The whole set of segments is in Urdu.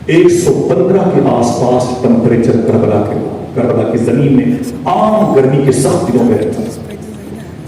115 کے آس پاس ٹمپریچر کربلا کی زمین میں عام گرمی کے سخت دنوں میں رہتا ہے.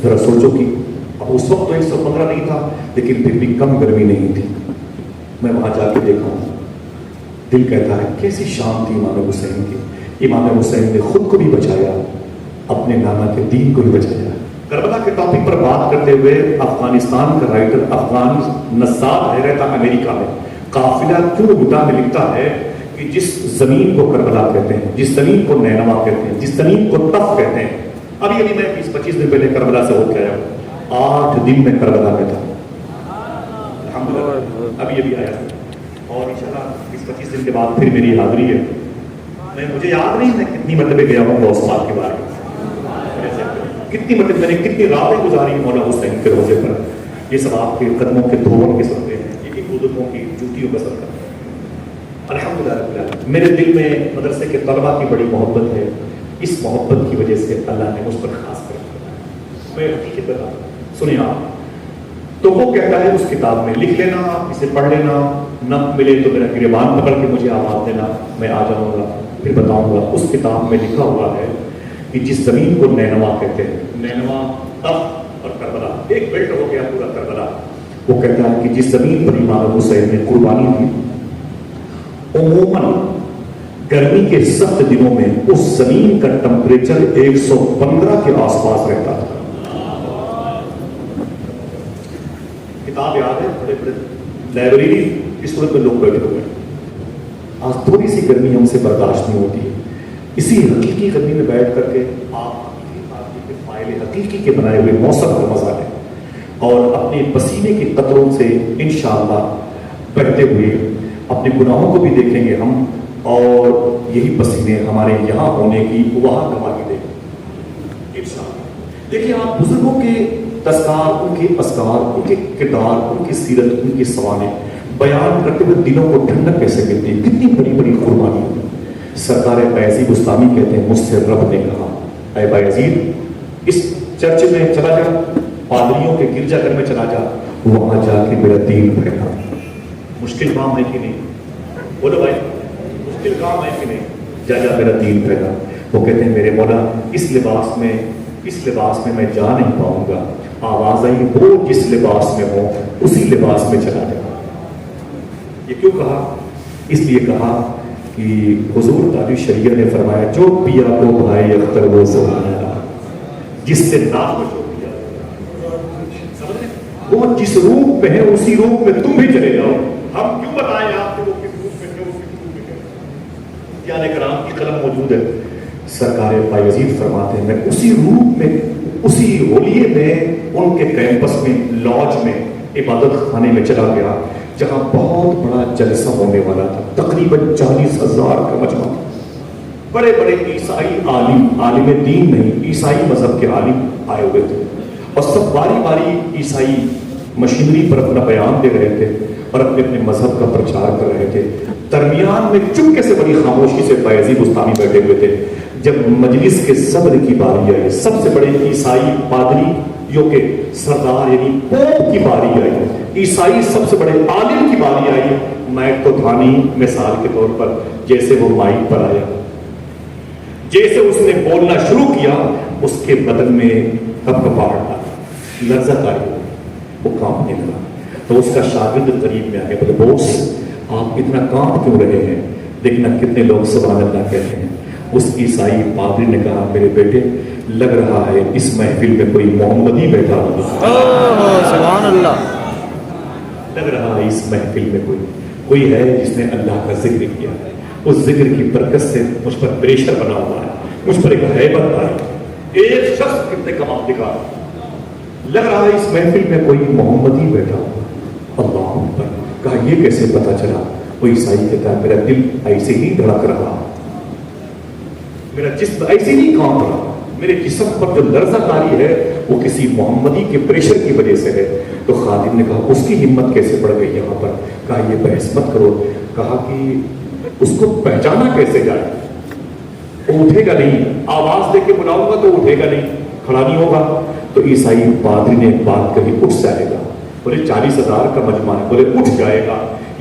ذرا سوچو کہ اب اس وقت تو 115 نہیں تھا لیکن پھر بھی کم گرمی نہیں تھی. میں وہاں جا کے دیکھا ہوں, دل کہتا ہے کیسی شان تھی امام حسین کی. امام حسین نے خود کو بھی بچایا, اپنے نانا کے دین کو بھی بچایا. کربلا کے ٹاپک پر بات کرتے ہوئے افغانستان کا رائٹر افغان نژاد ہے, رہتا امریکہ میں, قافلہ کیوں بتا میں لکھتا ہے کہ جس زمین کو کربلا کہتے ہیں, جس زمین کو نینوا کہتے ہیں, جس زمین کو طف کہتے ہیں. ابھی میں 20-25 دن پہلے کربلا سے ہو کے آیا ہوں, 8 دن میں کربلا میں تھا الحمدللہ, ابھی آیا اور انشاءاللہ 20-25 دن کے بعد پھر میری حاضری ہے. مجھے یاد نہیں میں کتنی مرتبہ گیا ہوں غوث پاک کے بارے میں, کتنی مرتبہ میں نے کتنی راتیں گزاری مولا حسین کے روزے پر. یہ سب آپ کے قدموں کے دھوؤں کے صدقے ہیں, یہ بزرگوں کی جوتیوں کا صدقہ ہے. الحمدللہ میرے دل میں مدرسے کے طلباء کی بڑی محبت ہے. اس محبت کی وجہ سے اللہ نے مجھ پر خاص کر میں حقیقت بتا سنیں آپ. تو وہ کہتا ہے اس کتاب میں لکھ لینا, اسے پڑھ لینا, نہ ملے تو میرا گریبان پکڑ کے مجھے آواز دینا, میں آ جاؤں گا پھر بتاؤں گا. اس کتاب میں لکھا ہوا ہے کہ جس زمین کو نینوا کہتے ہیں, نینوا طف اور کربلا ایک بیلٹ ہو گیا پورا کربلا. وہ کہتا ہے کہ جس زمین پر امام حسین نے قربانی دی, عموماً گرمی کے سخت دنوں میں اس زمین کا ٹمپریچر 115 کے آس پاس رہتا تھا. کتاب یاد ہے, بڑے بڑے لائبریری اس وقت میں لوگ بیٹھے ہوئے ہیں. آج تھوڑی سی گرمی ہم سے برداشت نہیں ہوتی ہے. اسی حقیقی گرمی میں بیٹھ کر کے آپ کے فائل حقیقی کے بنائے ہوئے موسم کا مزہ لیں اور اپنے پسینے کے قطروں سے انشاءاللہ بہتے ہوئے اپنے گناہوں کو بھی دیکھیں گے ہم, اور یہی پسینے ہمارے یہاں ہونے کی وہاں گواہی دیں گے انشاءاللہ. دیکھیں آپ بزرگوں کے تذکار, ان کے اذکار, ان کے کردار, ان کی سیرت, ان کی سوانح بیان کرتے ہوئے دلوں کو ٹھنڈک کیسے ملتی ہے, کتنی بڑی بڑی قربانی. سرکار بایزید بستامی کہتے ہیں مجھ سے رب نے کہا اے بایزید اس چرچ میں چلا جا, پادریوں کے گرجا گھر میں چلا جا, وہاں جا کے میرا دین پھیلا. مشکل کام ہے کہ نہیں, بولو بھائی مشکل کام ہے کہ نہیں, جا جا میرا دین پھیلا. وہ کہتے ہیں میرے مولا اس لباس میں جا نہیں پاؤں گا. آواز آئی وہ جس لباس میں ہو اسی لباس میں چلا جا. یہ کیوں کہا؟ اس لیے کہا کہ حضور تاج شریعہ نے فرمایا جو پیا کو بھائی اختر وہ سبحان جس سے نام کو جو پیا, وہ جس روپ میں ہے اسی روپ میں تم بھی چلے جاؤ. ہم کیوں بتائیں آپ کو وہ کس روپ میں ہے, وہ کس روپ میں ہے. کیا کرام کی قلم موجود ہے. سرکار بایزید فرماتے ہیں میں اسی روپ میں, اسی ہولیے میں, ان کے کیمپس میں, لاج میں, عبادت خانے میں چلا گیا جہاں بہت بڑا جلسہ ہونے والا تھا. تقریباً 40,000 کا مجمع. بڑے بڑے عیسائی عالم دین نہیں, عیسائی مذہب کے عالم آئے ہوئے تھے اور سب باری باری عیسائی مشینری پر اپنا بیان دے رہے تھے اور اپنے اپنے مذہب کا پرچار کر رہے تھے. درمیان میں چپکے سے بڑی خاموشی سے بایزید بستانی بیٹھے ہوئے تھے. جب مجلس کے صدر کی باری آئی, سب سے بڑے عیسائی پادریوں کے سردار یعنی پوپ کی باری آئی, عیسائی سب سے بڑے عالم کی باری آئی, مائک تو تھا نہیں مثال کے طور پر, جیسے وہ مائک پر آیا, جیسے اس نے بولنا شروع کیا اس کے بدن میں کپکپاہٹ آئی, لرزت آئی, وہ کانپنے لگا. تو اس کا شاگرد قریب میں آ گیا, بولے بوس آپ اتنا کانپ کیوں رہے ہیں, دیکھنا کتنے لوگ سبحان اللہ کہتے ہیں. اس عیسائی پادری نے کہا میرے بیٹے لگ رہا ہے اس محفل میں کوئی محمدی بیٹھا ہوا, سبحان اللہ, لگ رہا ہے اس محفل میں کوئی ہے جس نے اللہ کا ذکر کیا. اس ذکر کی برکت سے مجھ پر پریشر بنا ہوا ہے, مجھ پر ایک ہیبت آئی. ایک شخص کتنے کمال دکھا, لگ رہا ہے اس محفل میں کوئی محمدی بیٹھا ہوا. اللہ اکبر. کہا یہ کیسے پتا چلا؟ وہ عیسائی کہتا ہے میرا دل ایسے ہی دھڑک رہا, میرا جسم ایسے ہی کانپ رہا, میرے جسم پر جو لرزہ طاری ہے وہ کسی محمدی کے پریشر کی وجہ سے ہے. تو خادم نے کہا اس کی ہمت کیسے بڑھ گئی یہاں پر؟ کہا یہ بحث مت کرو. کہا کہ اس کو پہچانا کیسے جائے؟ وہ اٹھے گا نہیں, آواز دے کے بلاؤں گا تو اٹھے گا نہیں, کھڑا نہیں ہوگا. تو عیسائی پادری نے بات کہی اٹھ جائے گا. بولے 40,000 کا مجمع ہے, بولے اٹھ جائے گا.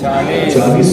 40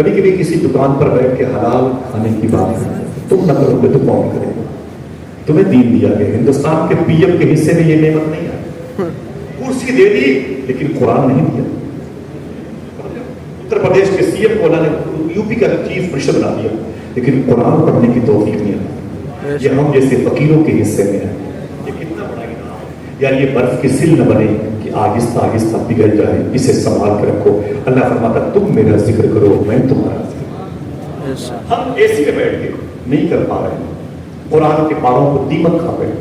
کبھی کبھی کسی دکان پر بیٹھ کے حلال کھانے کی بات کریں، تم نہ کرو گے تو کون کرے گا؟ تمہیں دین دیا گیا، ہندوستان کے پی ایم کے حصے میں یہ نعمت نہیں ہے، کرسی دے دی لیکن قرآن نہیں دیا۔ اتر پردیش کے سی ایم کو اللہ نے یو پی کا چیف منسٹر بنا دیا لیکن قرآن پڑھنے کی توفیق نہیں ہے، یہ ہم جیسے فقیروں کے حصے میں ہے۔ یہ کتنا بڑا انعام ہے یار، یہ برف کی سل نہ بنے کہ آہستہ آہستہ پگھل جائے، اسے سنبھال کے رکھو۔ اللہ فرماتا تم میرا ذکر کرو میں تمہارا ذکر۔ ہم اے سی میں بیٹھ کے نہیں کر پا رہے ہیں، قرآن کے پاروں کو دیمک کھا گئے،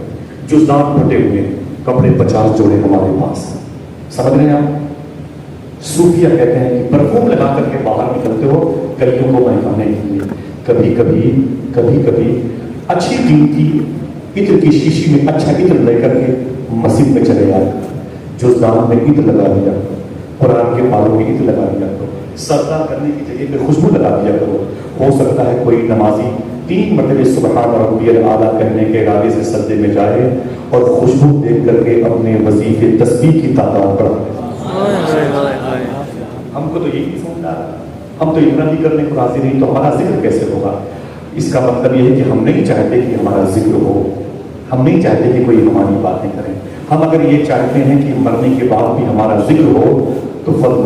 جزدان پھٹے ہوئے، کپڑے 50 جوڑے ہمارے پاس، سمجھ رہے ہیں آپ؟ صوفیہ کہتے ہیں کہ پرفیوم لگا کر کے باہر نکلتے ہو کلیوں کو مہکانے کے لیے، کبھی کبھی اچھی قیمتی عطر کی شیشی میں اچھا عطر لے کر کے مسجد میں چلے جائے، جزدان میں عطر لگا دیا، قرآن کے پاروں میں عطر لگا دیا کرو، صدقہ کرنے کی جگہ پہ خوشبو لگا دیا کرو۔ ہو سکتا ہے کوئی نمازی 3 مرتبہ سبحان ربی الاعلیٰ کہنے کے ارادے سے سجدے میں جائے اور خوشبو دیکھ کر کے اپنے وظیفے تسبیح کی تعداد بڑھائے۔ ہم کو تو یہی نہیں سمجھتا، ہم تو اتنا بھی کرنے کو راضی نہیں، تو ہمارا ذکر کیسے ہوگا؟ اس کا مطلب یہ ہے کہ ہم نہیں چاہتے کہ ہمارا ذکر ہو، ہم نہیں چاہتے کہ کوئی ہماری باتیں کرے۔ ہم اگر یہ چاہتے ہیں کہ مرنے کے بعد بھی ہمارا ذکر ہو تو فضل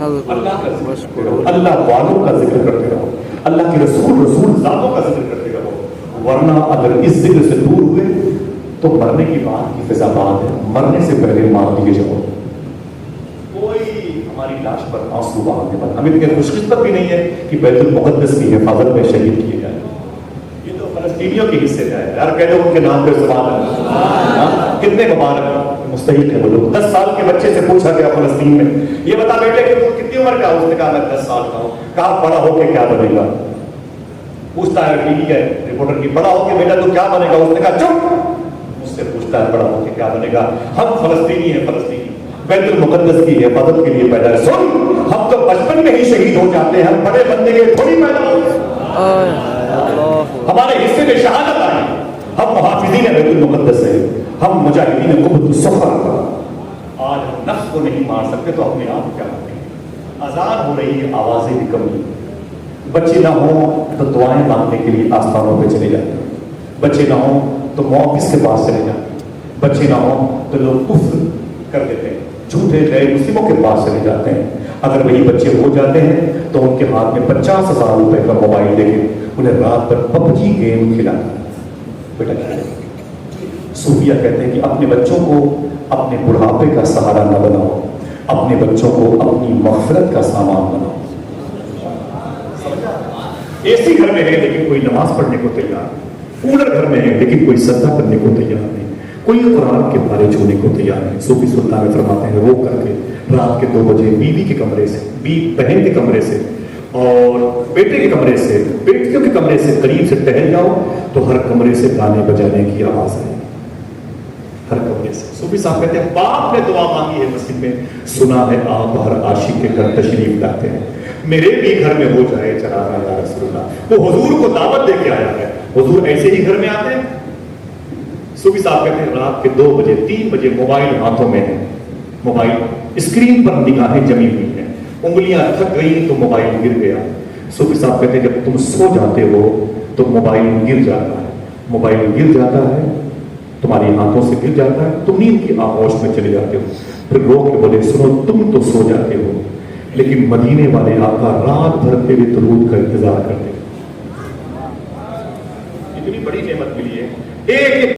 اللہ کا ذکر کرتے رہو، اللہ والوں کا ذکر کرتے رہو، اللہ کے رسول ذاتوں کا ذکر کرتے رہو، ورنہ اگر اس ذکر سے دور ہوئے تو مرنے کی بات کی فضا بات ہے، مرنے سے پہلے مار دیے جاؤ۔ کوئی ہماری لاش پر آنسو بہانے پر، ہمیں اتنے خوش قسمت بھی نہیں ہے کہ بیت المقدس کی حفاظت میں شہید کیے جائیں۔ یہ تو فلسطینیوں کے حصے میں ہے یار، کہتے ان کے نام پہ زبان ہے، کتنے مبارک مستحق ہے وہ لوگ۔ 10 سال کے بچے سے پوچھا گیا فلسطین میں، یہ بتا بیٹے کہ تم کتنی عمر کا ہو؟ اس نے کہا میں 10 سال کا ہوں۔ کہا بڑا ہو کے کیا بنے گا؟ پوچھتا ہے ٹی وی ہے رپورٹر کی، بڑا ہو کے بیٹا تو کیا بنے گا؟ اس نے کہا چپ، مجھ سے پوچھتا ہے بڑا ہو کے کیا بنے گا؟ ہم فلسطینی ہیں، فلسطینی بیت المقدس کی حفاظت کے لیے پیدا ہے۔ سن، ہم تو بچپن میں ہی شہید ہو جاتے ہیں، ہم بڑے بننے کے تھوڑی پیدا ہوتے ہیں، ہمارے حصے میں شہادت آئی، ہم محافظین بیت المقدس ہیں، ہم مجاہدین قوت الصخر۔ آج ہم نفس کو نہیں مار سکتے تو اپنے آپ کیا کریں؟ آزاد ہو رہی ہے، آوازیں بھی کم نہیں۔ بچے نہ ہوں تو دعائیں مانگنے کے لیے آستانوں پہ چلے جاتے ہیں، بچے نہ ہوں تو آفس کے پاس چلے جاتے ہیں، بچے نہ ہوں تو لوگ کفر کر دیتے ہیں، جھوٹے غیر مسلموں کے پاس چلے جاتے ہیں۔ اگر وہی بچے ہو جاتے ہیں تو ان کے ہاتھ میں 50,000 روپے کا موبائل دے کے انہیں رات بھر PUBG گیم کھلاتا ہے، بیٹا کھیلے۔ صوفیہ کہتے ہیں کہ اپنے بچوں کو اپنے بڑھاپے کا سہارا نہ بناؤ، اپنے بچوں کو اپنی مغفرت کا سامان بناؤ۔ اے سی گھر میں ہے لیکن کوئی نماز پڑھنے کو تیار نہیں، کولر گھر میں ہے لیکن کوئی صدقہ کرنے کو تیار نہیں، کوئی قرآن کے پارے چھونے کو تیار نہیں۔ صوفی سلطان فرماتے ہیں رو کر کے رات کے 2 بجے بیوی کے کمرے سے، بہن کے کمرے سے اور بیٹے کے کمرے سے، بیٹیوں کے کمرے سے قریب سے ٹہل جاؤ تو ہر کمرے سے گانے بجانے کی آواز آئے، ہر کمرے سے۔ صوفی صاحب کہتے ہیں باپ نے دعا مانگی ہے مسجد میں، سنا ہے آپ ہر عاشق کے گھر تشریف لاتے ہیں، میرے بھی گھر میں ہو جائے چراغاں یا رسول اللہ۔ وہ حضور کو دعوت دے کے آیا ہے، حضور ایسے ہی گھر میں آتے ہیں؟ صوفی صاحب کہتے ہیں رات کے 2 بجے 3 بجے موبائل ہاتھوں میں ہے، موبائل اسکرین پر نگاہیں جمی ہوئی ہیں، انگلیاں تھک گئی تو موبائل گر گیا۔ صوفی صاحب کہتے ہیں جب تم سو جاتے ہو تو موبائل گر جاتا ہے، موبائل گر جاتا ہے تمہاری ہاتھوں سے گر جاتا ہے، تم نیند کی آغوش میں چلے جاتے ہو، پھر رو کے بولے سنو تم تو سو جاتے ہو لیکن مدینے والے آقا رات بھر تیرے درود کا انتظار کرتے ہیں۔ اتنی بڑی نعمت ملی ہے، ایک